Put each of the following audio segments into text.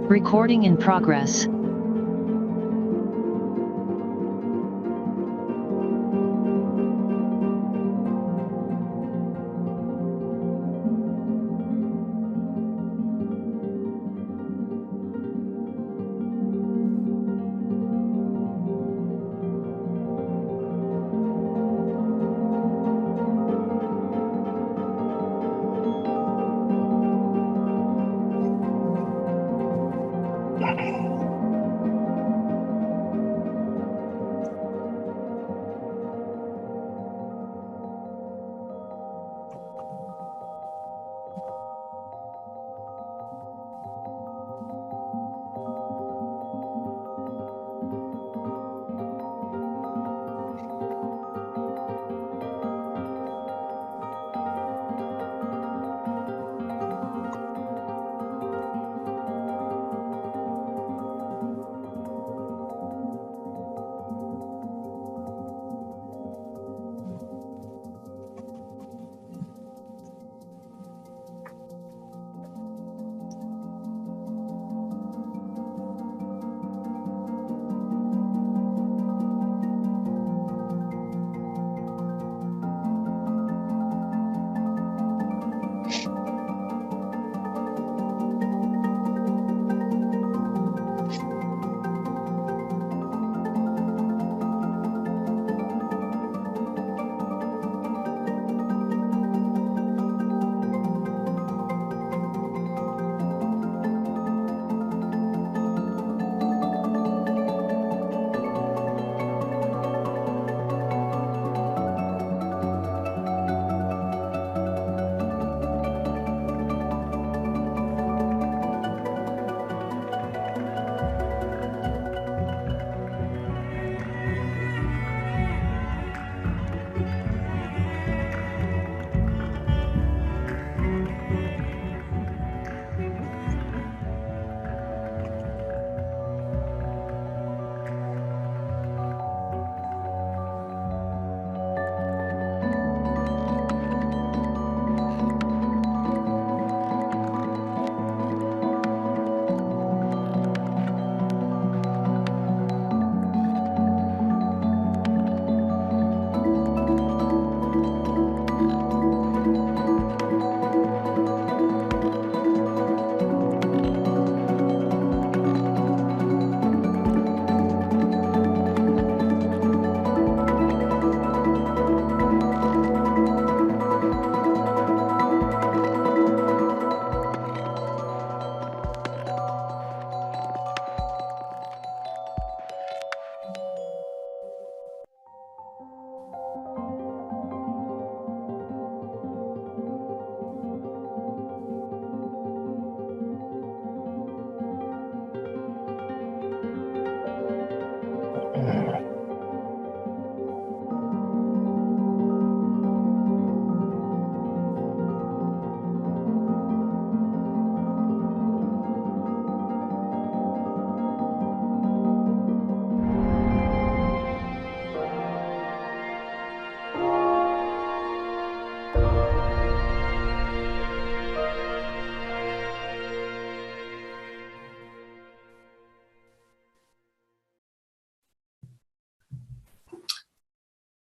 Recording in progress.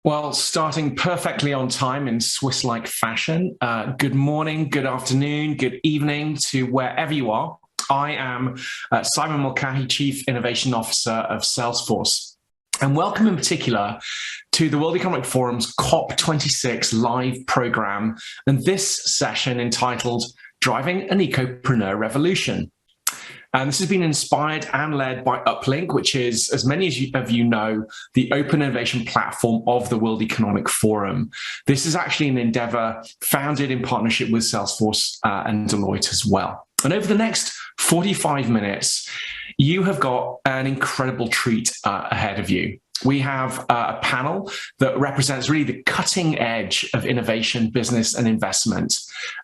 Well, starting perfectly on time in Swiss-like fashion. Good morning, good afternoon, good evening to wherever you are. I am Simon Mulcahy, Chief Innovation Officer of Salesforce. And welcome in particular to the World Economic Forum's COP26 live program, and this session entitled Driving an Ecopreneur Revolution. And this has been inspired and led by Uplink, which is, as many of you know, the open innovation platform of the World Economic Forum. This is actually an endeavor founded in partnership with Salesforce and Deloitte as well. And over the next 45 minutes, you have got an incredible treat ahead of you. We have a panel that represents really the cutting edge of innovation, business, and investment,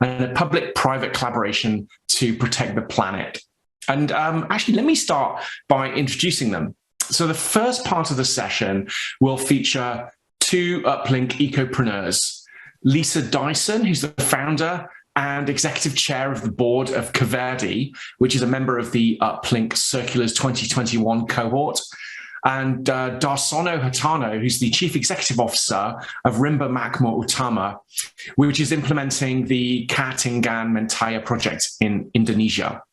and a public-private collaboration to protect the planet. And actually, let me start by introducing them. So the first part of the session will feature two Uplink ecopreneurs, Lisa Dyson, who's the founder and executive chair of the board of Kivadi, which is a member of the Uplink Circulars 2021 cohort. And Dasano Hatano, who's the chief executive officer of Rimba Makmur Utama, which is implementing the Katingan Mentaya project in Indonesia.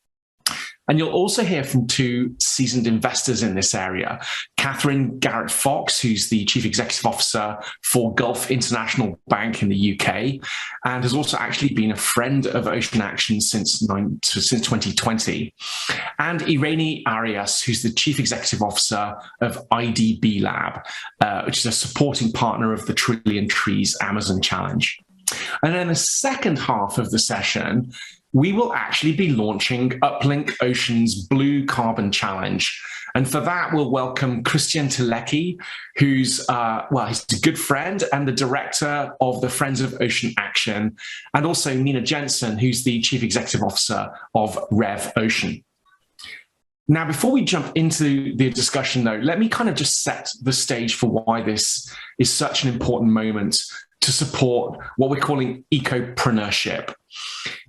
And you'll also hear from two seasoned investors in this area. Catherine Garrett-Fox, who's the Chief Executive Officer for Gulf International Bank in the UK, and has also actually been a friend of Ocean Action since 2020. And Irene Arias, who's the Chief Executive Officer of IDB Lab, which is a supporting partner of the Trillion Trees Amazon Challenge. And then the second half of the session, we will actually be launching Uplink Ocean's Blue Carbon Challenge. And for that, we'll welcome Christian Telecki, who's, he's a good friend and the director of the Friends of Ocean Action, and also Nina Jensen, who's the Chief Executive Officer of Rev Ocean. Now, before we jump into the discussion, though, let me kind of just set the stage for why this is such an important moment to support what we're calling ecopreneurship.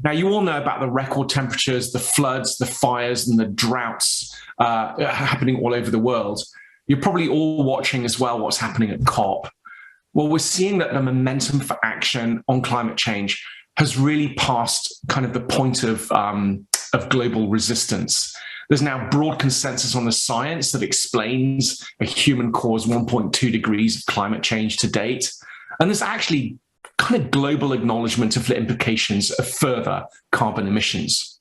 Now, you all know about the record temperatures, the floods, the fires, and the droughts happening all over the world. You're probably all watching as well what's happening at COP. Well, we're seeing that the momentum for action on climate change has really passed kind of the point of global resistance. There's now broad consensus on the science that explains a human-caused 1.2 degrees of climate change to date. And there's actually kind of global acknowledgement of the implications of further carbon emissions.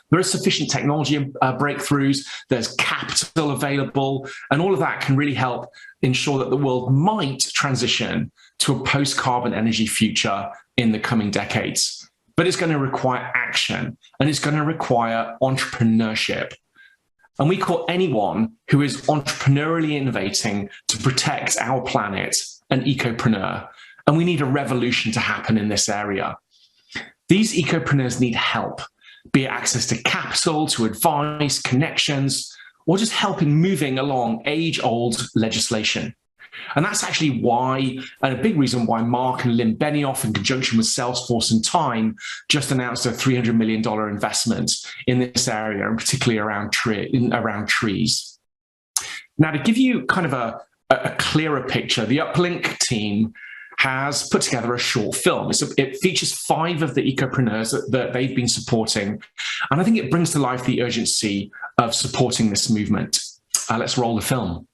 There are sufficient technology breakthroughs, there's capital available, and all of that can really help ensure that the world might transition to a post-carbon energy future in the coming decades. But it's going to require action, and it's going to require entrepreneurship. And we call anyone who is entrepreneurially innovating to protect our planet an ecopreneur. And we need a revolution to happen in this area. These ecopreneurs need help, be it access to capital, to advice, connections, or just help in moving along age-old legislation. And that's actually why, and a big reason why Mark and Lynn Benioff, in conjunction with Salesforce and Time, just announced a $300 million investment in this area, and particularly around trees. Now, to give you kind of a clearer picture, the Uplink team has put together a short film. It features 5 of the ecopreneurs that they've been supporting, and I think it brings to life the urgency of supporting this movement. Let's roll the film.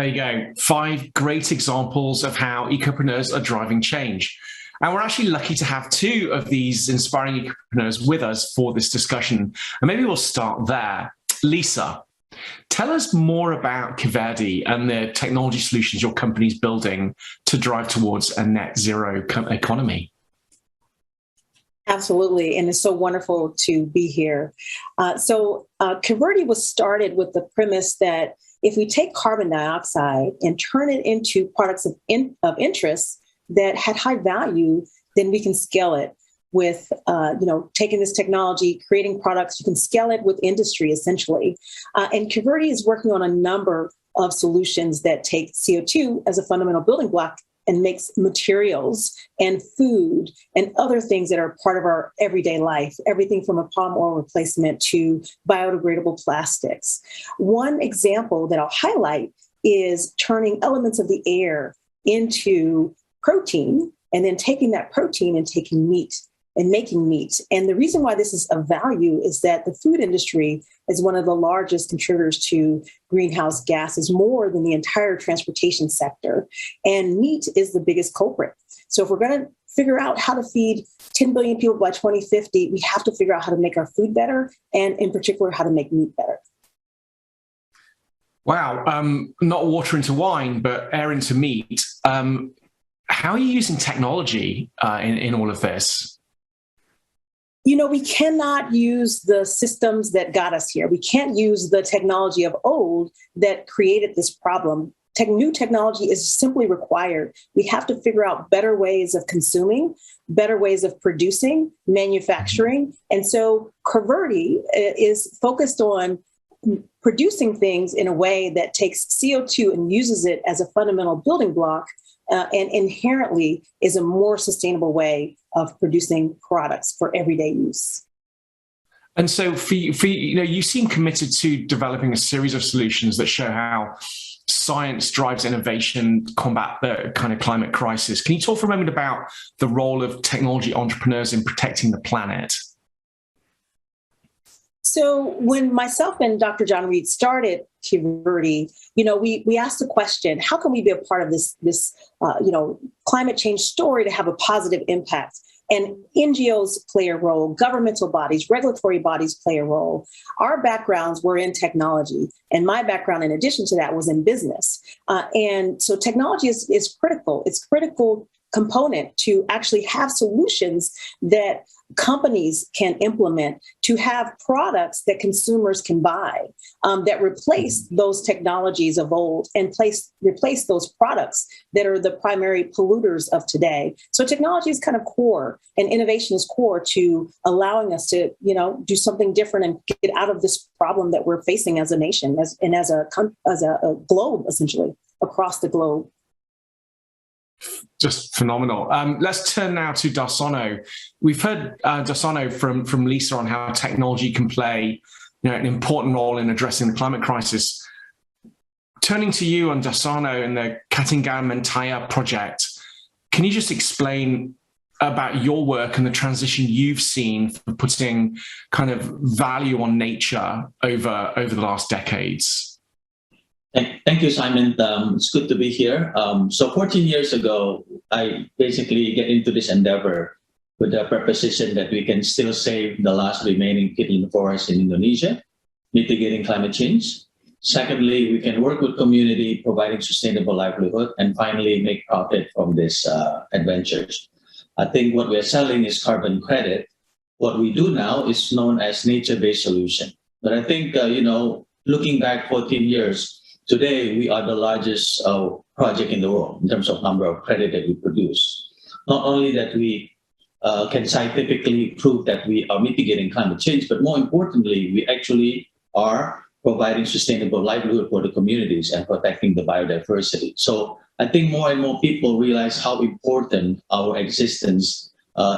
There you go. 5 great examples of how ecopreneurs are driving change. And we're actually lucky to have 2 of these inspiring ecopreneurs with us for this discussion. And maybe we'll start there. Lisa, tell us more about Kivadi and the technology solutions your company's building to drive towards a net zero economy. Absolutely, and it's so wonderful to be here. Kivadi was started with the premise that if we take carbon dioxide and turn it into products of interest that had high value, then we can scale it with, taking this technology, creating products. You can scale it with industry, essentially. And Kivadi is working on a number of solutions that take CO2 as a fundamental building block and makes materials and food and other things that are part of our everyday life, everything from a palm oil replacement to biodegradable plastics. One example that I'll highlight is turning elements of the air into protein, and then taking that protein and taking meat and making meat. And the reason why this is of value is that the food industry is one of the largest contributors to greenhouse gases, more than the entire transportation sector. And meat is the biggest culprit. So if we're going to figure out how to feed 10 billion people by 2050, we have to figure out how to make our food better, and in particular, how to make meat better. Wow. Not water into wine, but air into meat. How are you using technology in all of this? We cannot use the systems that got us here. We can't use the technology of old that created this problem. New technology is simply required. We have to figure out better ways of consuming, better ways of producing, manufacturing. And so Kivadi is focused on producing things in a way that takes CO2 and uses it as a fundamental building block, and inherently is a more sustainable way of producing products for everyday use. And so for you seem committed to developing a series of solutions that show how science drives innovation, combat the kind of climate crisis. Can you talk for a moment about the role of technology entrepreneurs in protecting the planet? So when myself and Dr. John Reed started Kivadi, we asked the question, how can we be a part of this climate change story to have a positive impact? And NGOs play a role, governmental bodies, regulatory bodies play a role. Our backgrounds were in technology, and my background, in addition to that, was in business. And so technology is critical. It's critical component to actually have solutions that companies can implement to have products that consumers can buy, that replace those technologies of old and replace those products that are the primary polluters of today. So technology is kind of core, and innovation is core to allowing us to, do something different and get out of this problem that we're facing as a nation, as a globe, essentially, across the globe. Just phenomenal. Let's turn now to Dasano. We've heard Dasano from Lisa on how technology can play an important role in addressing the climate crisis. Turning to you on Dasano and the Katingan Mentaya project, can you just explain about your work and the transition you've seen for putting kind of value on nature over the last decades? Thank you, Simon. It's good to be here. So 14 years ago, I basically get into this endeavor with the proposition that we can still save the last remaining peatland forest in Indonesia, mitigating climate change. Secondly, we can work with community, providing sustainable livelihood, and finally make profit from these adventures. I think what we're selling is carbon credit. What we do now is known as nature-based solution. But I think, looking back 14 years, today, we are the largest project in the world in terms of number of credit that we produce. Not only that we can scientifically prove that we are mitigating climate change, but more importantly, we actually are providing sustainable livelihood for the communities and protecting the biodiversity. So I think more and more people realize how important our existence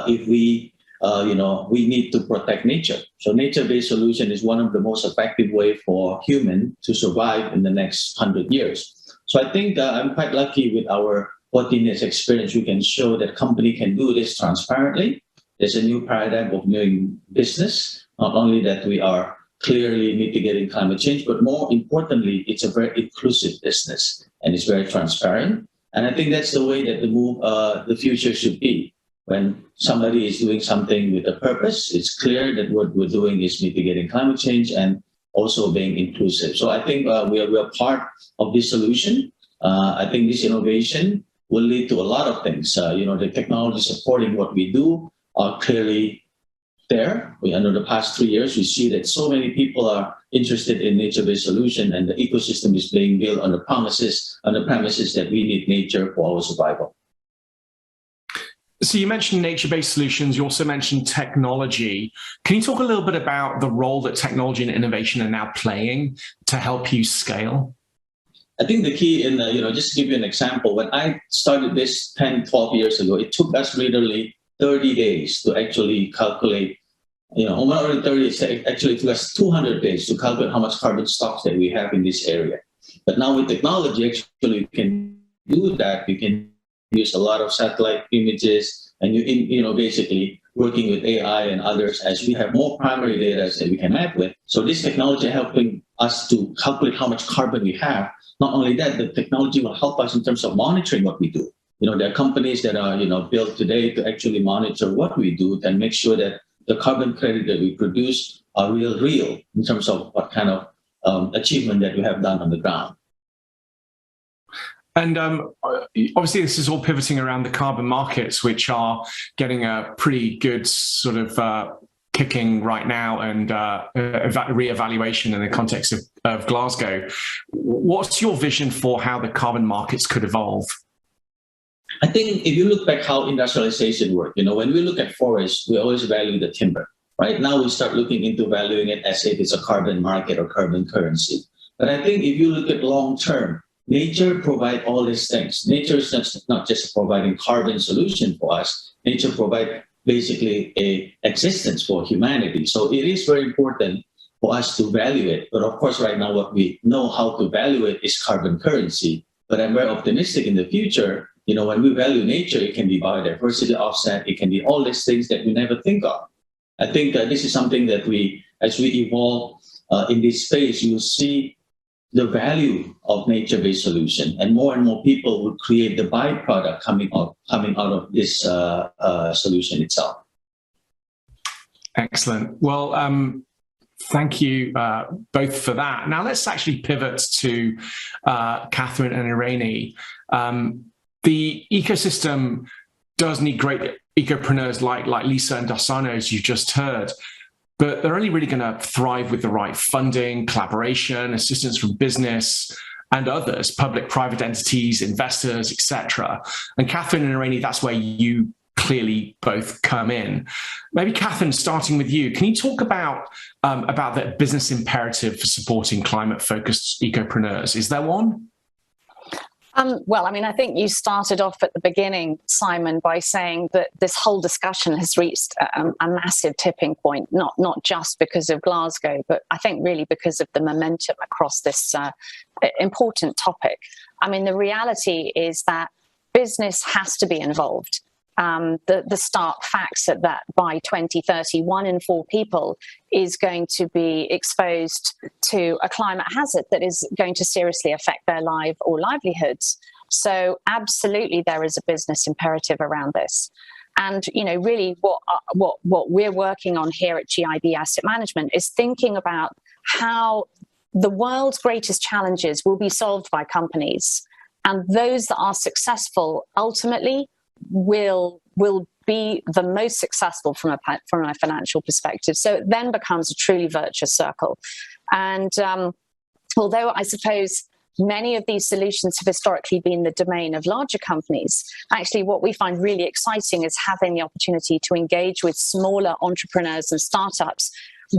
if we need to protect nature. So nature-based solution is one of the most effective way for human to survive in the next 100 years. So I think I'm quite lucky with our 14 years experience. We can show that company can do this transparently. There's a new paradigm of doing business. Not only that we are clearly mitigating climate change, but more importantly, it's a very inclusive business and it's very transparent. And I think that's the way that the future should be. When somebody is doing something with a purpose, it's clear that what we're doing is mitigating climate change and also being inclusive. So I think we are part of this solution. I think this innovation will lead to a lot of things. The technology supporting what we do are clearly there. Under the past 3 years, we see that so many people are interested in nature-based solution, and the ecosystem is being built on the premises that we need nature for our survival. So you mentioned nature-based solutions. You also mentioned technology. Can you talk a little bit about the role that technology and innovation are now playing to help you scale? I think the key in just to give you an example, when I started this 10, 12 years ago, it took us literally 30 days to actually calculate, not only 30 days, actually it took us 200 days to calculate how much carbon stocks that we have in this area. But now with technology, actually we can do that. We can use a lot of satellite images, and basically working with AI and others as we have more primary data that we can map with. So this technology helping us to calculate how much carbon we have. Not only that, the technology will help us in terms of monitoring what we do. There are companies that are built today to actually monitor what we do and make sure that the carbon credit that we produce are real in terms of what kind of achievement that we have done on the ground. And obviously, this is all pivoting around the carbon markets, which are getting a pretty good sort of kicking right now and re-evaluation in the context of Glasgow. What's your vision for how the carbon markets could evolve? I think if you look back how industrialization worked, when we look at forests, we always value the timber. Right now, we start looking into valuing it as if it's a carbon market or carbon currency. But I think if you look at long term, nature provides all these things. Nature is not just providing carbon solution for us. Nature provides basically a existence for humanity. So it is very important for us to value it. But of course, right now, what we know how to value it is carbon currency. But I'm very optimistic in the future. When we value nature, it can be biodiversity offset. It can be all these things that we never think of. I think this is something that as we evolve in this space, you'll see the value of nature-based solution, and more people will create the byproduct coming out of this solution itself. Excellent. Well, thank you both for that. Now let's actually pivot to Catherine and Irene. The ecosystem does need great ecopreneurs like Lisa and Dasano, as you've just heard. But they're only really going to thrive with the right funding, collaboration, assistance from business and others, public, private entities, investors, etc. And Catherine and Irene, that's where you clearly both come in. Maybe Catherine, starting with you, can you talk about the business imperative for supporting climate-focused ecopreneurs? Is there one? Well, I think you started off at the beginning, Simon, by saying that this whole discussion has reached a massive tipping point, not just because of Glasgow, but I think really because of the momentum across this important topic. The reality is that business has to be involved. The stark facts are that by 2030, 1 in 4 people is going to be exposed to a climate hazard that is going to seriously affect their life or livelihoods. So absolutely, there is a business imperative around this. And, really what we're working on here at GIB Asset Management is thinking about how the world's greatest challenges will be solved by companies. And those that are successful ultimately will be the most successful from a financial perspective. So it then becomes a truly virtuous circle. And although I suppose many of these solutions have historically been the domain of larger companies, actually what we find really exciting is having the opportunity to engage with smaller entrepreneurs and startups,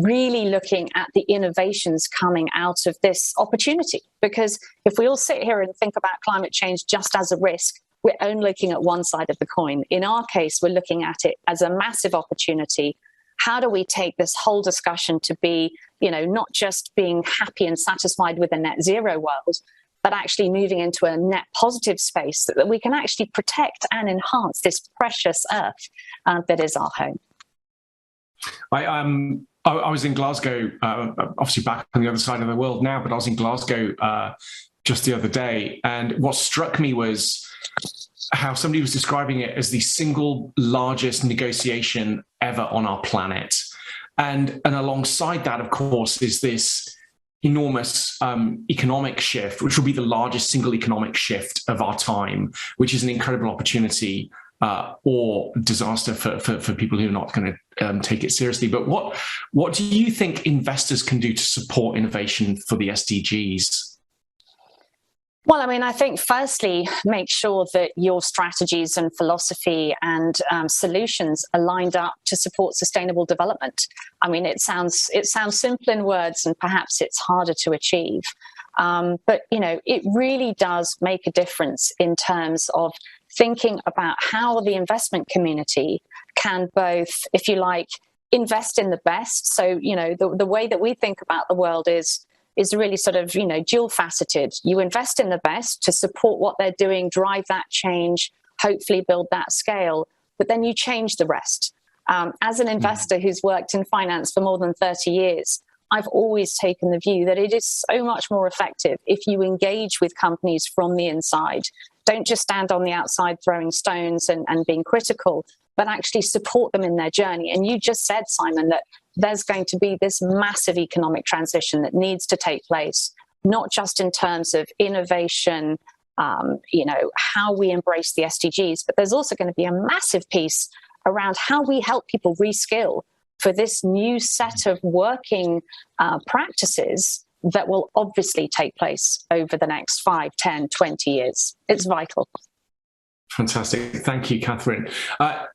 really looking at the innovations coming out of this opportunity. Because if we all sit here and think about climate change just as a risk, we're only looking at one side of the coin. In our case, we're looking at it as a massive opportunity. How do we take this whole discussion to be, not just being happy and satisfied with a net zero world, but actually moving into a net positive space so that we can actually protect and enhance this precious earth that is our home. I was in Glasgow, obviously back on the other side of the world now, but I was in Glasgow just the other day. And what struck me was how somebody was describing it as the single largest negotiation ever on our planet. And alongside that, of course, is this enormous economic shift, which will be the largest single economic shift of our time, which is an incredible opportunity or disaster for people who are not going to take it seriously. But what do you think investors can do to support innovation for the SDGs? Well, I mean, I think firstly, make sure that your strategies and philosophy and solutions are lined up to support sustainable development. I mean, it sounds simple in words, and perhaps it's harder to achieve. But, you know, it really does make a difference in terms of thinking about how the investment community can both, if you like, invest in the best. So, you know, the way that we think about the world is really sort of, you know, dual faceted. You invest in the best to support what they're doing, drive that change, hopefully build that scale, but then you change the rest. As an investor who's worked in finance for more than 30 years, I've always taken the view that it is so much more effective if you engage with companies from the inside. Don't just stand on the outside throwing stones and being critical, but actually support them in their journey. And you just said, Simon, that there's going to be this massive economic transition that needs to take place, not just in terms of innovation, you know, how we embrace the SDGs, but there's also going to be a massive piece around how we help people reskill for this new set of working practices that will obviously take place over the next 5, 10, 20 years. It's vital. Fantastic. Thank you, Catherine.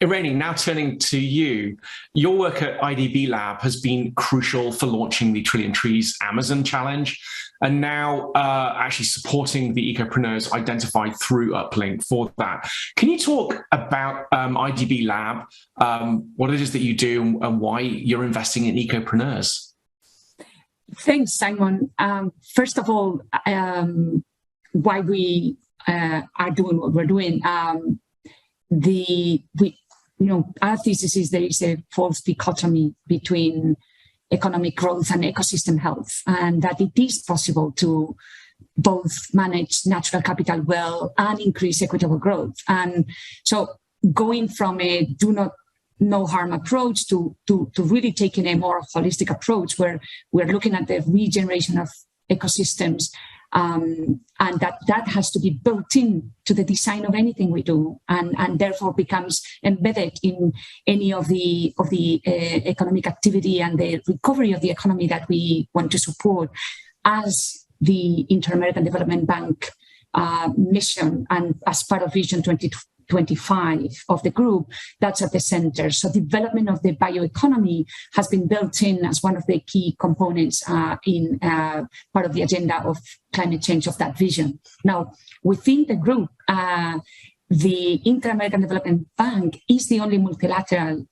Irene, now turning to you. Your work at IDB Lab has been crucial for launching the Trillion Trees Amazon Challenge, and now actually supporting the Ecopreneurs identified through Uplink for that. Can you talk about IDB Lab, what it is that you do, and why you're investing in Ecopreneurs? Thanks, Simon. First of all, why we are doing what we're doing. Our thesis is there is a false dichotomy between economic growth and ecosystem health, and that it is possible to both manage natural capital well and increase equitable growth. And so going from a no harm approach to really taking a more holistic approach where we're looking at the regeneration of ecosystems, and that has to be built in to the design of anything we do, and therefore becomes embedded in any of the economic activity and the recovery of the economy that we want to support, as the Inter-American Development Bank mission and as part of Vision 2025 of the group. That's at the center. So development of the bioeconomy has been built in as one of the key components in part of the agenda of climate change of that vision. Now, within the group, the Inter-American Development Bank is the only multilateral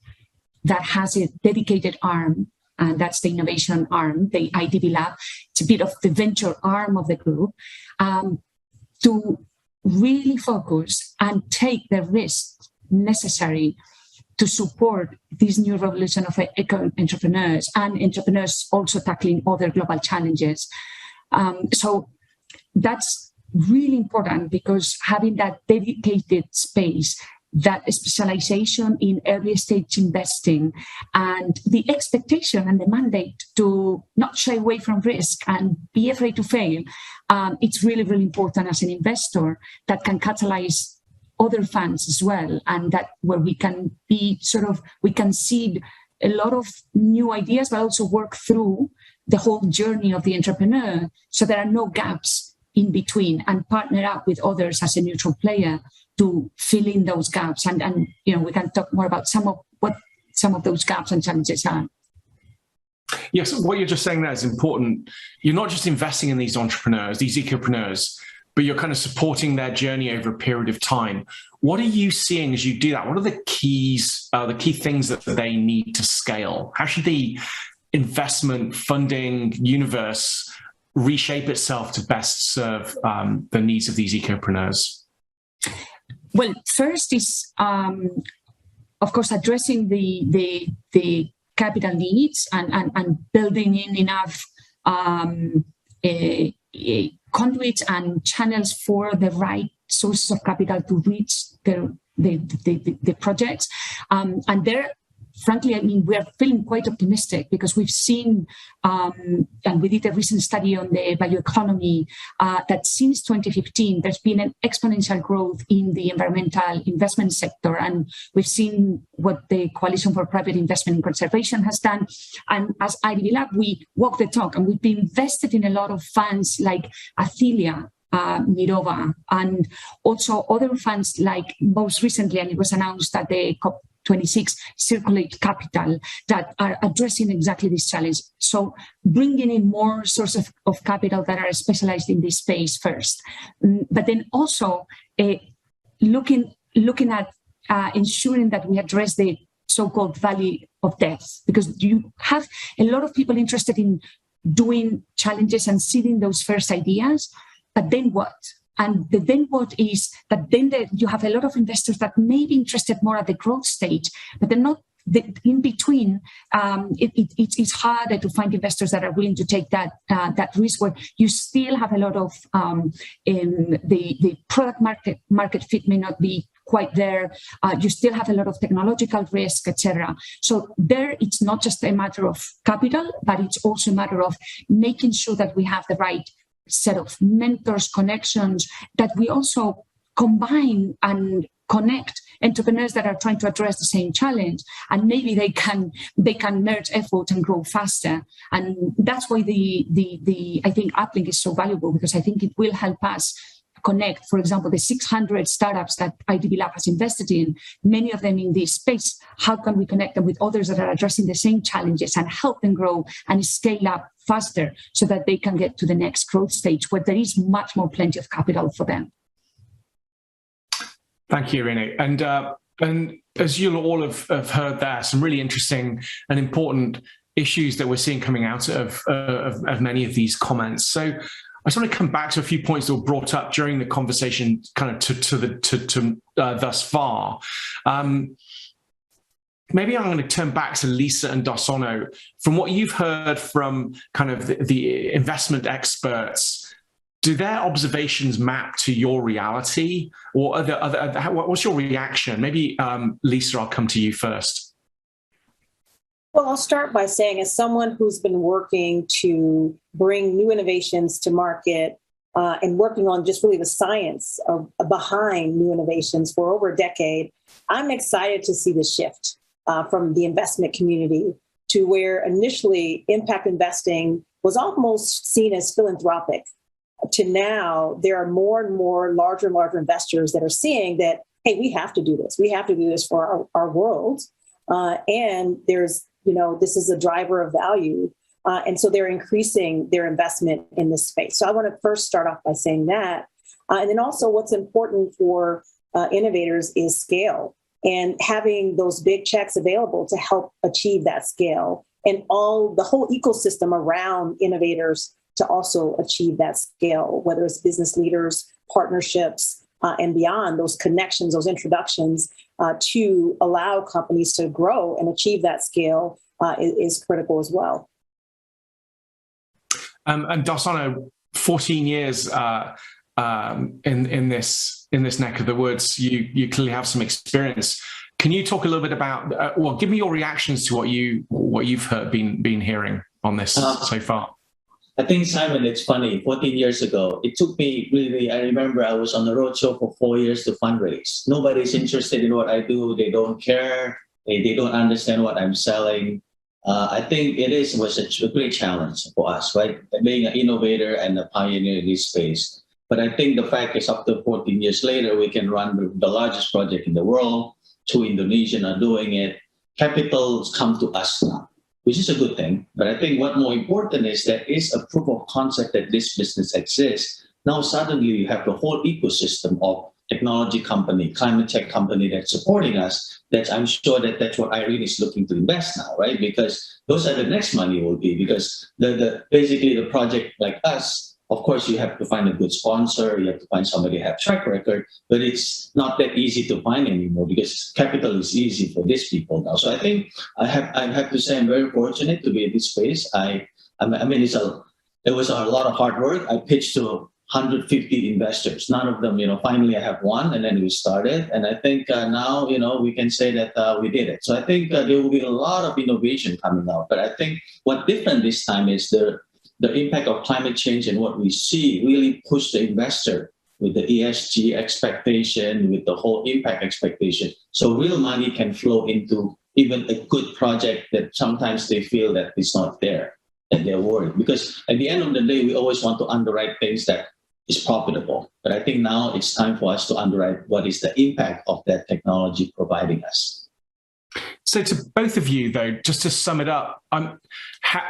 that has a dedicated arm, and that's the innovation arm, the IDB Lab. It's a bit of the venture arm of the group, to really focus and take the risks necessary to support this new revolution of eco-entrepreneurs, and entrepreneurs also tackling other global challenges. So that's really important, because having that dedicated space, that specialization in early stage investing, and the expectation and the mandate to not shy away from risk and be afraid to fail, it's really, really important as an investor that can catalyze other funds as well, and that where we can be we can seed a lot of new ideas, but also work through the whole journey of the entrepreneur, so there are no gaps in between, and partner up with others as a neutral player to fill in those gaps. And we can talk more about some of those gaps and challenges are. Yes, what you're just saying there is important. You're not just investing in these entrepreneurs, these ecopreneurs, but you're kind of supporting their journey over a period of time. What are you seeing as you do that? What are the key things that they need to scale? How should the investment funding universe reshape itself to best serve the needs of these ecopreneurs? Well, first is, of course, addressing the capital needs and building in enough conduits and channels for the right sources of capital to reach the projects. And there, frankly, I mean, we're feeling quite optimistic because we've seen, and we did a recent study on the bioeconomy, that since 2015, there's been an exponential growth in the environmental investment sector. And we've seen what the Coalition for Private Investment in Conservation has done. And as IDB Lab, we walk the talk, and we've been invested in a lot of funds like Athelia, Mirova, and also other funds like most recently, and it was announced that the COP26 Circulate Capital, that are addressing exactly this challenge. So bringing in more sources of capital that are specialized in this space first, but then also looking at ensuring that we address the so-called valley of death, because you have a lot of people interested in doing challenges and seeding those first ideas, but then what? And the then what is that then you have a lot of investors that may be interested more at the growth stage, but they're not in between. It's harder to find investors that are willing to take that risk, where you still have a lot of the product market fit may not be quite there. You still have a lot of technological risk, etc. So there, it's not just a matter of capital, but it's also a matter of making sure that we have the right set of mentors, connections, that we also combine and connect entrepreneurs that are trying to address the same challenge, and maybe they can merge effort and grow faster. And that's why I think Uplink is so valuable, because I think it will help us connect, for example, the 600 startups that IDB Lab has invested in, many of them in this space. How can we connect them with others that are addressing the same challenges and help them grow and scale up faster so that they can get to the next growth stage where there is much more plenty of capital for them? Thank you, Irene. And as you'll all have heard there, some really interesting and important issues that we're seeing coming out of many of these comments. So I just want to come back to a few points that were brought up during the conversation, kind of to thus far. Maybe I'm going to turn back to Lisa and Dasano. From what you've heard from kind of the investment experts, do their observations map to your reality, or what's your reaction? Maybe Lisa, I'll come to you first. Well, I'll start by saying, as someone who's been working to bring new innovations to market and working on just really the science behind new innovations for over a decade, I'm excited to see the shift from the investment community to where initially impact investing was almost seen as philanthropic, to now there are more and more larger and larger investors that are seeing that, hey, we have to do this. We have to do this for our world. And there's, this is a driver of value. And so they're increasing their investment in this space. So I want to first start off by saying that. And then also what's important for innovators is scale, and having those big checks available to help achieve that scale, and the whole ecosystem around innovators to also achieve that scale, whether it's business leaders, partnerships, and beyond, those connections, those introductions to allow companies to grow and achieve that scale is critical as well. And Dasano, 14 years in this neck of the woods, you clearly have some experience. Can you talk a little bit about? Give me your reactions to what you've heard, been hearing on this so far. I think, Simon, it's funny. 14 years ago, it took me really, I remember I was on the roadshow for 4 years to fundraise. Nobody's interested in what I do. They don't care. They don't understand what I'm selling. I think was a great challenge for us, right? Being an innovator and a pioneer in this space. But I think the fact is, up to 14 years later, we can run the largest project in the world. 2 Indonesians are doing it. Capitals come to us now, which is a good thing. But I think what more important is that is a proof of concept that this business exists. Now suddenly you have the whole ecosystem of technology company, climate tech company that's supporting us. I'm sure that's what Irene is looking to invest now, right? Because those are the next money will be, because basically the project like us Of course, you have to find a good sponsor. You have to find somebody who have track record, but it's not that easy to find anymore because capital is easy for these people now. So I think I have to say I'm very fortunate to be in this space. I mean, it was a lot of hard work. I pitched to 150 investors. None of them, finally I have one, and then we started. And I think now, we can say that we did it. So I think there will be a lot of innovation coming out. But I think what's different this time is the impact of climate change and what we see really push the investor with the ESG expectation, with the whole impact expectation. So real money can flow into even a good project that sometimes they feel that it's not there and they're worried. Because at the end of the day, we always want to underwrite things that is profitable. But I think now it's time for us to underwrite what is the impact of that technology providing us. So to both of you, though, just to sum it up,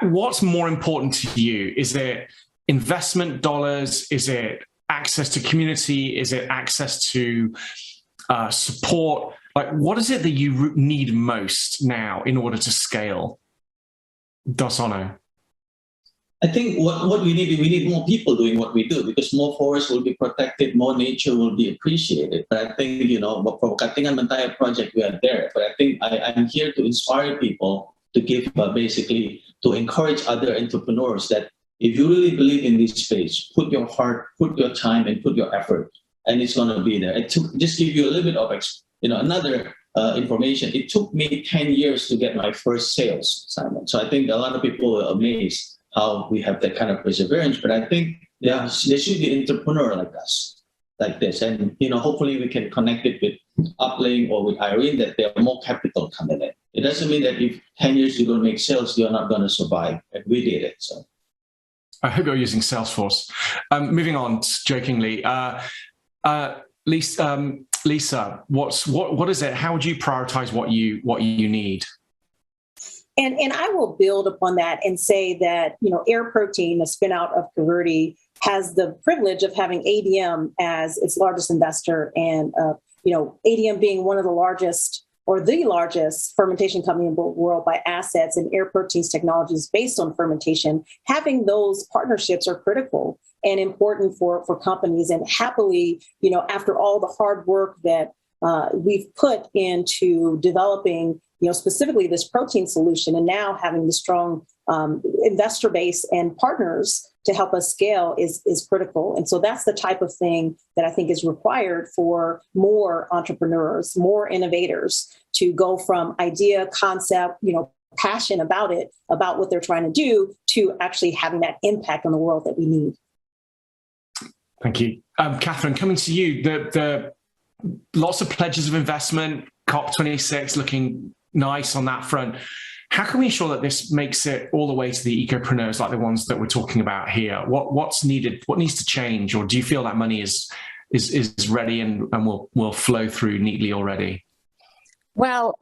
what's more important to you? Is it investment dollars? Is it access to community? Is it access to support? Like, what is it that you need most now in order to scale? Dasano. I think what we need more people doing what we do, because more forests will be protected, more nature will be appreciated. But I think, for Katingan Mantaya project, we are there. But I think I'm here to inspire people to give, basically, to encourage other entrepreneurs that if you really believe in this space, put your heart, put your time, and put your effort, and it's going to be there. Just give you a little bit of, another information. It took me 10 years to get my first sales, Simon. So I think a lot of people are amazed how we have that kind of perseverance. But I think there should be an entrepreneur like us, like this. And, hopefully we can connect it with Uplink or with Irene, that there are more capital coming in. It doesn't mean that if 10 years you don't make sales, you're not going to survive. And we did it. So I hope you're using Salesforce. Moving on, jokingly, Lisa, what is it? How would you prioritize what you need? And I will build upon that and say that, Air Protein, a spin out of Kivadi, has the privilege of having ADM as its largest investor, and, ADM being one of the largest or the largest fermentation company in the world by assets, and Air Protein's technology is based on fermentation. Having those partnerships are critical and important for companies. And happily, after all the hard work that we've put into developing, specifically this protein solution, and now having the strong investor base and partners to help us scale is critical. And so that's the type of thing that I think is required for more entrepreneurs, more innovators to go from idea, concept, passion about it, about what they're trying to do, to actually having that impact on the world that we need. Thank you. Catherine, coming to you, the lots of pledges of investment, COP26 looking nice on that front. How can we ensure that this makes it all the way to the ecopreneurs like the ones that we're talking about here? What's needed? What needs to change? Or do you feel that money is ready and will flow through neatly already? Well,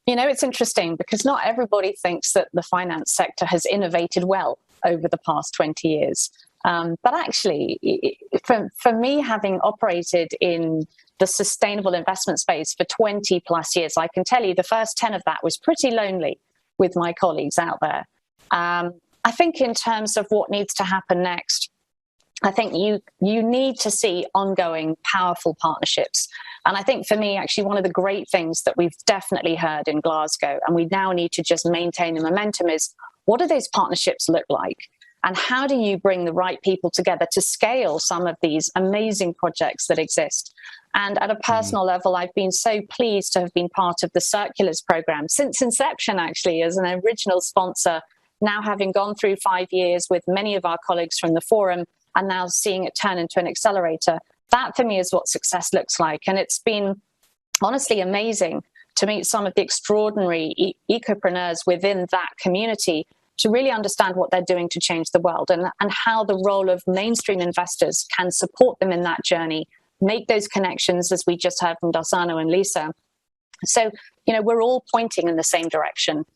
it's interesting because not everybody thinks that the finance sector has innovated well over the past 20 years. But actually, for me, having operated in the sustainable investment space for 20 plus years, I can tell you the first 10 of that was pretty lonely with my colleagues out there. I think in terms of what needs to happen next, I think you need to see ongoing, powerful partnerships. And I think for me, actually, one of the great things that we've definitely heard in Glasgow, and we now need to just maintain the momentum, is what do those partnerships look like? And how do you bring the right people together to scale some of these amazing projects that exist? And at a personal level, I've been so pleased to have been part of the Circulars program since inception, actually, as an original sponsor, now having gone through 5 years with many of our colleagues from the forum and now seeing it turn into an accelerator. That, for me, is what success looks like. And it's been honestly amazing to meet some of the extraordinary ecopreneurs within that community to really understand what they're doing to change the world, and how the role of mainstream investors can support them in that journey, make those connections, as we just heard from Dasano and Lisa. So, we're all pointing in the same direction,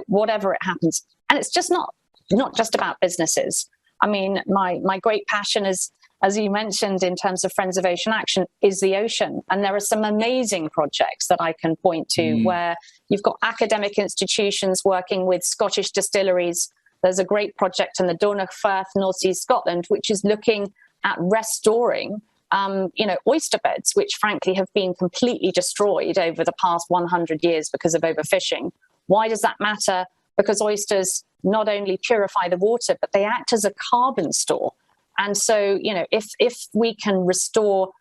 whatever it happens. And it's just not just about businesses. I mean, my great passion is, as you mentioned, in terms of Friends of Ocean Action, is the ocean. And there are some amazing projects that I can point to where you've got academic institutions working with Scottish distilleries There's a great project in the Dornoch Firth, North Sea Scotland, which is looking at restoring oyster beds, which frankly have been completely destroyed over the past 100 years because of overfishing. Why does that matter? Because oysters not only purify the water, but they act as a carbon store. And so, if we can restore,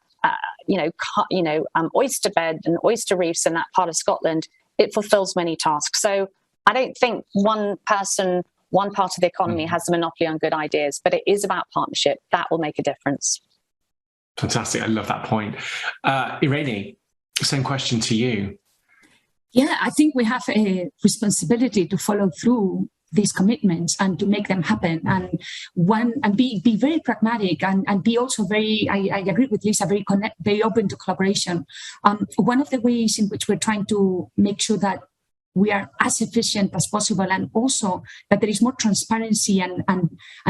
oyster bed and oyster reefs in that part of Scotland, it fulfills many tasks. So I don't think one person, one part of the economy has a monopoly on good ideas, but it is about partnership. That will make a difference. Fantastic. I love that point. Irene, same question to you. Yeah, I think we have a responsibility to follow through these commitments and to make them happen, and be very pragmatic and be also very, I agree with Lisa, very open to collaboration. One of the ways in which we're trying to make sure that we are as efficient as possible, and also that there is more transparency and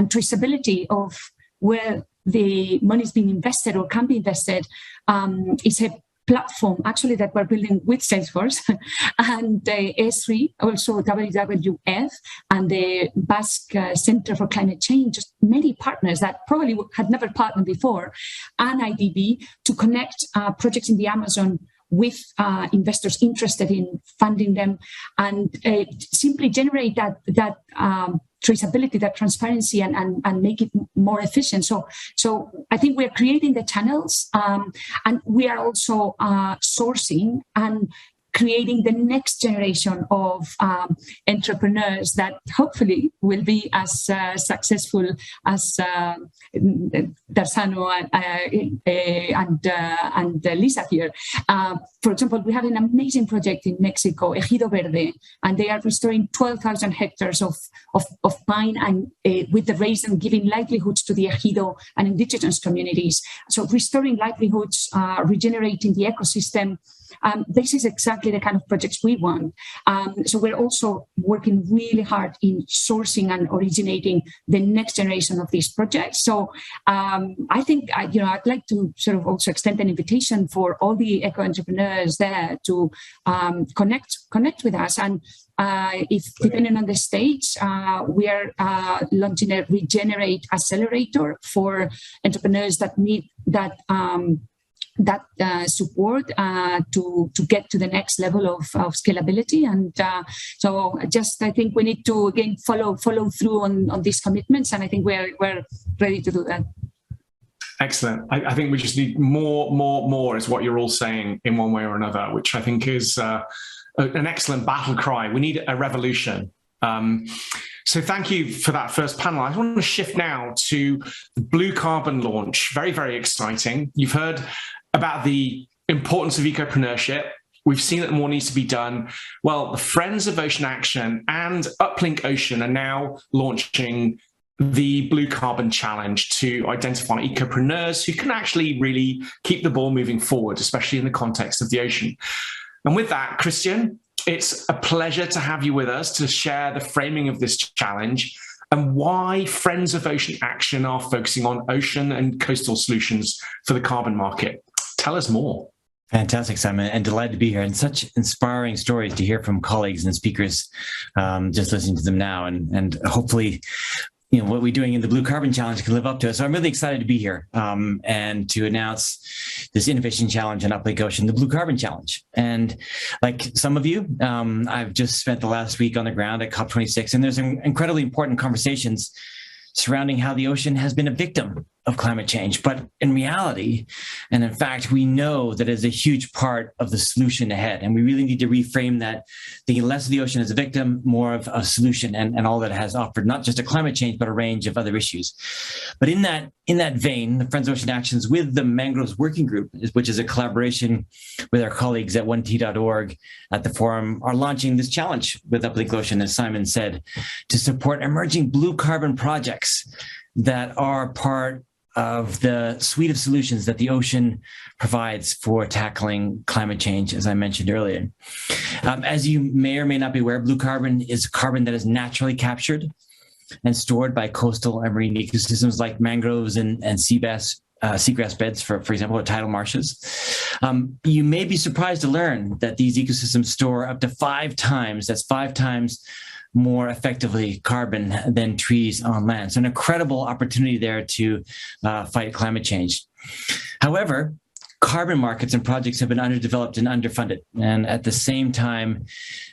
traceability of where the money is being invested or can be invested, is a platform actually that we're building with Salesforce and S3, also WWF and the Basque Center for Climate Change, just many partners that probably had never partnered before, and IDB, to connect projects in the Amazon with investors interested in funding them, and simply generate that traceability, that transparency, and make it more efficient. So I think we're creating the channels, and we are also sourcing and creating the next generation of entrepreneurs that hopefully will be as successful as Dasano and Lisa here. For example, we have an amazing project in Mexico, Ejido Verde, and they are restoring 12,000 hectares of pine, and with the reason giving livelihoods to the Ejido and indigenous communities. So restoring livelihoods, regenerating the ecosystem. This is exactly the kind of projects we want. So we're also working really hard in sourcing and originating the next generation of these projects. So I think I'd like to sort of also extend an invitation for all the eco entrepreneurs there to connect with us. And if depending on the stage, we are launching a Regenerate Accelerator for entrepreneurs that need that support to get to the next level of scalability. And so I think we need to again follow through on these commitments, and I think we're ready to do that. Excellent. I think we just need more is what you're all saying in one way or another, which I think is an excellent battle cry. We need a revolution. So thank you for that first panel. I want to shift now to the Blue Carbon launch. Very, very exciting. You've heard about the importance of ecopreneurship. We've seen that more needs to be done. Well, the Friends of Ocean Action and Uplink Ocean are now launching the Blue Carbon Challenge to identify ecopreneurs who can actually really keep the ball moving forward, especially in the context of the ocean. And with that, Christian, it's a pleasure to have you with us to share the framing of this challenge and why Friends of Ocean Action are focusing on ocean and coastal solutions for the carbon market. Tell us more. Fantastic, Simon, and delighted to be here. And such inspiring stories to hear from colleagues and speakers, just listening to them now. And hopefully, what we're doing in the Blue Carbon Challenge can live up to it. So I'm really excited to be here and to announce this innovation challenge on Uplink Ocean, the Blue Carbon Challenge. And like some of you, I've just spent the last week on the ground at COP26, and there's incredibly important conversations surrounding how the ocean has been a victim of climate change. But in reality, and in fact, we know that it's a huge part of the solution ahead. And we really need to reframe that, thinking less of the ocean as a victim, more of a solution and all that it has offered, not just a climate change, but a range of other issues. But in that vein, the Friends of Ocean Actions with the Mangroves Working Group, which is a collaboration with our colleagues at 1T.org at the forum, are launching this challenge with Uplink Ocean, as Simon said, to support emerging blue carbon projects that are part of the suite of solutions that the ocean provides for tackling climate change, as I mentioned earlier. As you may or may not be aware, blue carbon is carbon that is naturally captured and stored by coastal and marine ecosystems like mangroves and seagrass beds, for example, or tidal marshes. You may be surprised to learn that these ecosystems store up to 5 times, that's 5 times more effectively carbon than trees on land. So an incredible opportunity there to fight climate change. However, carbon markets and projects have been underdeveloped and underfunded. And at the same time,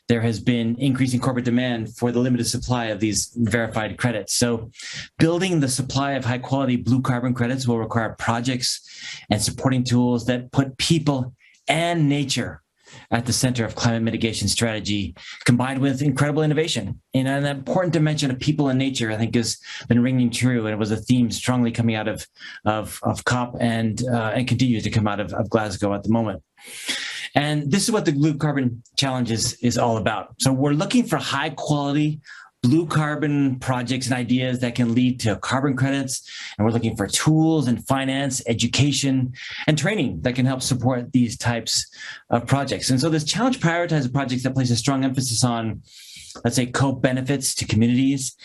there has been increasing corporate demand for the limited supply of these verified credits. So building the supply of high quality blue carbon credits will require projects and supporting tools that put people and nature at the center of climate mitigation strategy, combined with incredible innovation. And an important dimension of people and nature, I think, has been ringing true, and it was a theme strongly coming out of COP and continues to come out of Glasgow at the moment. And this is what the Blue Carbon Challenge is all about. So we're looking for high quality blue carbon projects and ideas that can lead to carbon credits. And we're looking for tools and finance, education, and training that can help support these types of projects. And so this challenge prioritizes projects that place a strong emphasis on, let's say, co-benefits to communities,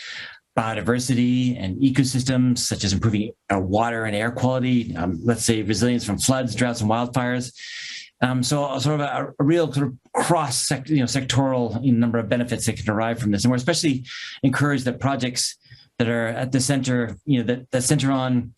biodiversity and ecosystems, such as improving water and air quality, let's say resilience from floods, droughts, and wildfires. So sort of a real sort of sectoral number of benefits that can derive from this. And we're especially encouraged that projects that are at the center, that center on,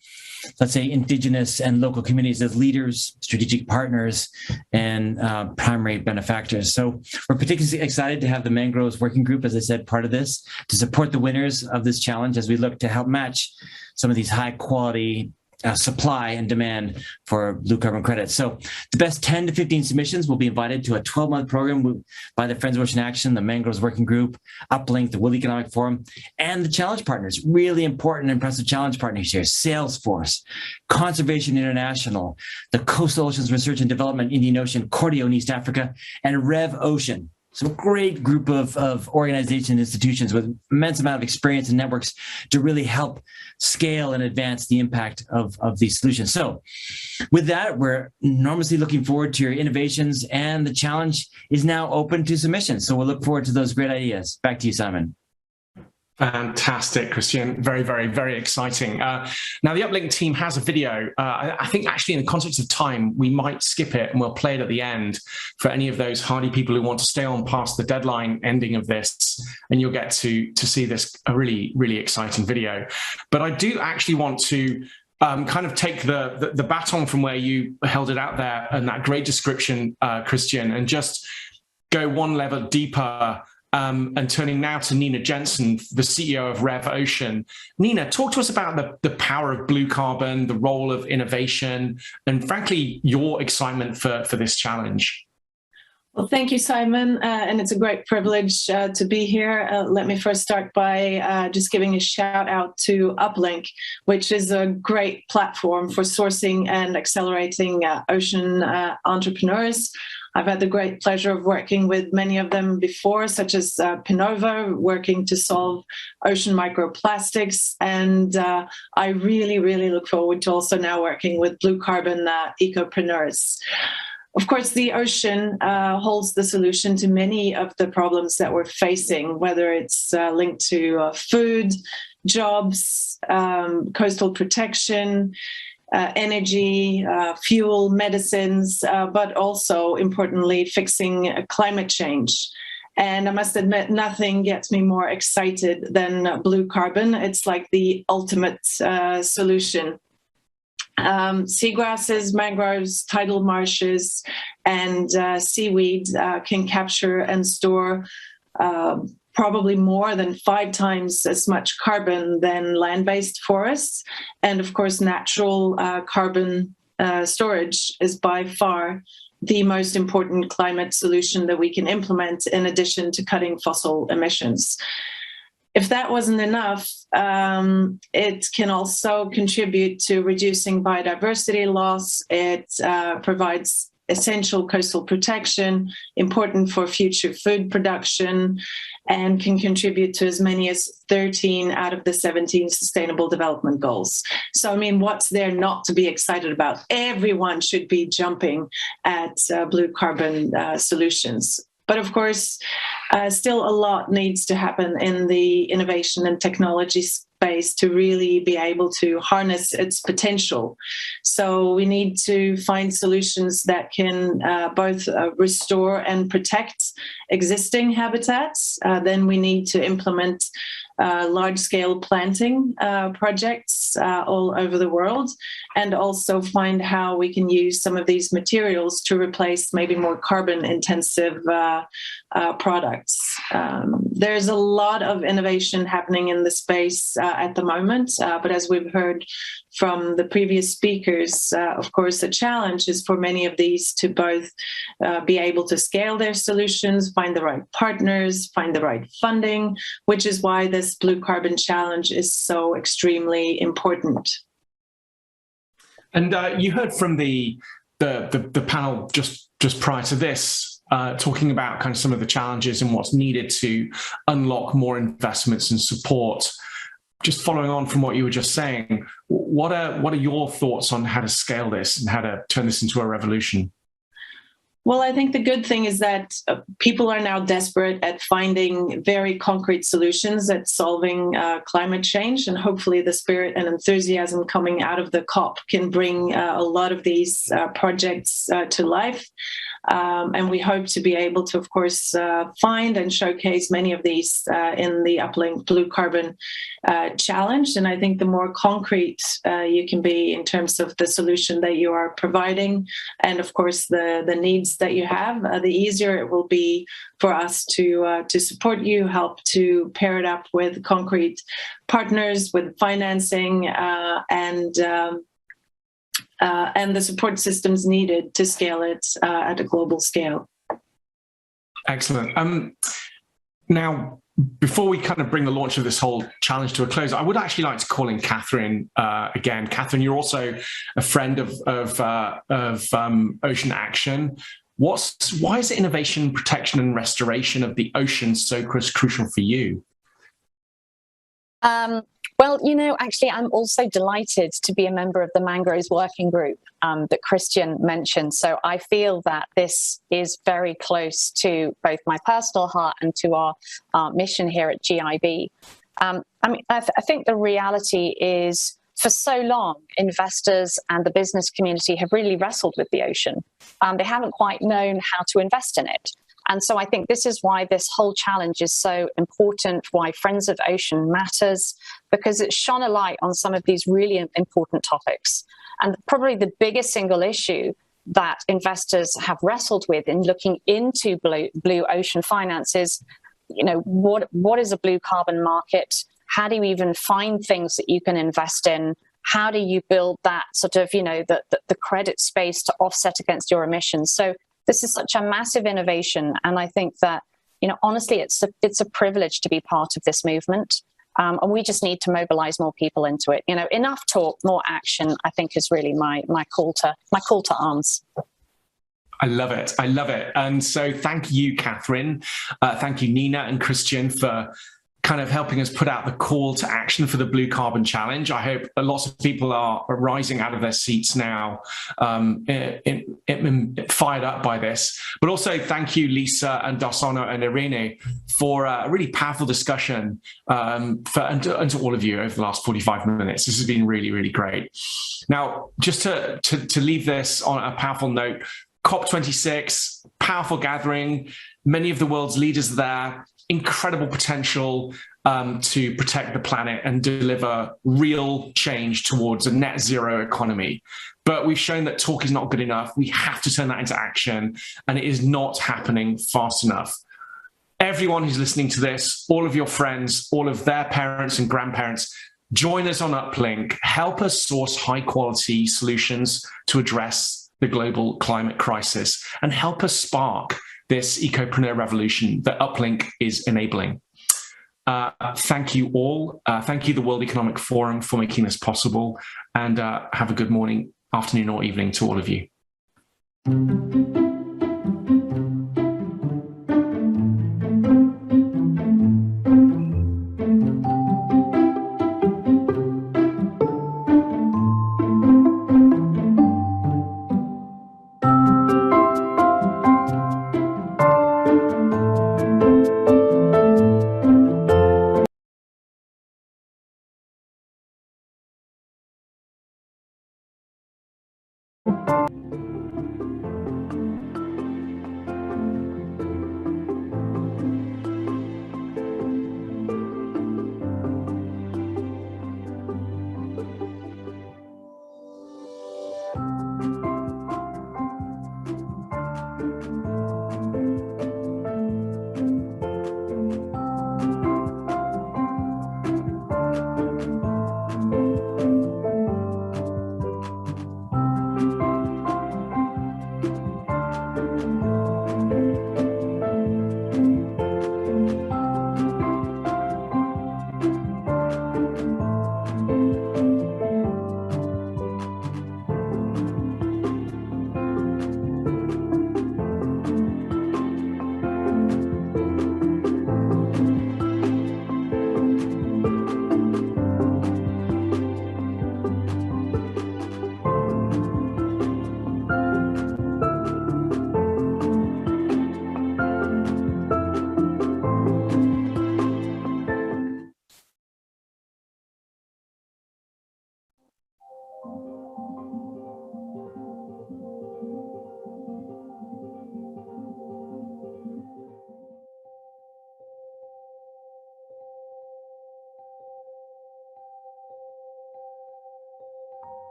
let's say, indigenous and local communities as leaders, strategic partners, and primary benefactors. So we're particularly excited to have the Mangroves Working Group, as I said, part of this, to support the winners of this challenge as we look to help match some of these high quality supply and demand for blue carbon credits. So the best 10 to 15 submissions will be invited to a 12-month program by the Friends of Ocean Action, the Mangroves Working Group, Uplink, the World Economic Forum, and the challenge partners. Really important, impressive challenge partners here: Salesforce, Conservation International, the Coastal Oceans Research and Development Indian Ocean, Cordio in East Africa, and Rev Ocean. So a great group of organizations and institutions with immense amount of experience and networks to really help scale and advance the impact of these solutions. So with that, we're enormously looking forward to your innovations, and the challenge is now open to submissions. So we'll look forward to those great ideas. Back to you, Simon. Fantastic, Christian. Very, very, very exciting. Now, the Uplink team has a video. I think actually in the context of time, we might skip it and we'll play it at the end for any of those hardy people who want to stay on past the deadline ending of this, and you'll get to see this a really, really exciting video. But I do actually want to kind of take the baton from where you held it out there and that great description, Christian, and just go one level deeper. And turning now to Nina Jensen, the CEO of Rev Ocean. Nina, talk to us about the power of blue carbon, the role of innovation, and frankly, your excitement for this challenge. Well, thank you, Simon, and it's a great privilege to be here. Let me first start by just giving a shout out to Uplink, which is a great platform for sourcing and accelerating ocean entrepreneurs. I've had the great pleasure of working with many of them before, such as Pinova, working to solve ocean microplastics. And I really, really look forward to also now working with blue carbon ecopreneurs. Of course, the ocean holds the solution to many of the problems that we're facing, whether it's linked to food, jobs, coastal protection, energy, fuel, medicines, but also, importantly, fixing climate change. And I must admit, nothing gets me more excited than blue carbon. It's like the ultimate solution. Seagrasses, mangroves, tidal marshes, and seaweed can capture and store probably more than 5 times as much carbon than land-based forests. And of course, natural carbon storage is by far the most important climate solution that we can implement in addition to cutting fossil emissions. If that wasn't enough, it can also contribute to reducing biodiversity loss. It provides essential coastal protection, important for future food production, and can contribute to as many as 13 out of the 17 Sustainable Development Goals. So, I mean, what's there not to be excited about? Everyone should be jumping at blue carbon solutions. But of course, still a lot needs to happen in the innovation and technology space to really be able to harness its potential. So we need to find solutions that can both restore and protect existing habitats. Then we need to implement large-scale planting projects all over the world, and also find how we can use some of these materials to replace maybe more carbon-intensive products. There's a lot of innovation happening in the space at the moment, but as we've heard from the previous speakers, of course, the challenge is for many of these to both be able to scale their solutions, find the right partners, find the right funding, which is why this Blue Carbon Challenge is so extremely important. And you heard from the panel just prior to this, talking about kind of some of the challenges and what's needed to unlock more investments and support. Just following on from what you were just saying, what are your thoughts on how to scale this and how to turn this into a revolution? Well, I think the good thing is that people are now desperate at finding very concrete solutions at solving climate change, and hopefully the spirit and enthusiasm coming out of the COP can bring a lot of these projects to life. And we hope to be able to, of course, find and showcase many of these in the Uplink Blue Carbon Challenge. And I think the more concrete you can be in terms of the solution that you are providing, and of course the needs that you have, the easier it will be for us to support you, help to pair it up with concrete partners, with financing, and the support systems needed to scale it at a global scale. Excellent. Now, before we kind of bring the launch of this whole challenge to a close, I would actually like to call in Catherine again. Catherine, you're also a friend of Ocean Action. Why is innovation, protection, and restoration of the ocean so crucial for you? Well, actually, I'm also delighted to be a member of the Mangroves Working Group that Christian mentioned. So I feel that this is very close to both my personal heart and to our mission here at GIB. I think the reality is, for so long, investors and the business community have really wrestled with the ocean. They haven't quite known how to invest in it. And so I think this is why this whole challenge is so important, why Friends of Ocean matters, because it's shone a light on some of these really important topics. And probably the biggest single issue that investors have wrestled with in looking into blue ocean finance is, what is a blue carbon market? How do you even find things that you can invest in? How do you build that sort of, the credit space to offset against your emissions? So this is such a massive innovation. And I think that, honestly, it's a privilege to be part of this movement. And we just need to mobilize more people into it. Enough talk, more action, I think, is really my call to arms. I love it. I love it. And so thank you, Catherine. Thank you, Nina and Christian, for kind of helping us put out the call to action for the Blue Carbon Challenge. I hope lots of people are rising out of their seats now, fired up by this. But also thank you, Lisa and Dasano and Irene, for a really powerful discussion, and to all of you over the last 45 minutes. This has been really, really great. Now, just to leave this on a powerful note, COP26, powerful gathering, many of the world's leaders there, incredible potential to protect the planet and deliver real change towards a net zero economy. But we've shown that talk is not good enough. We have to turn that into action, and it is not happening fast enough. Everyone who's listening to this, all of your friends, all of their parents and grandparents, join us on Uplink. Help us source high quality solutions to address the global climate crisis, and help us spark this Ecopreneur revolution that Uplink is enabling. Thank you all. Thank you, the World Economic Forum, for making this possible. And have a good morning, afternoon, or evening to all of you.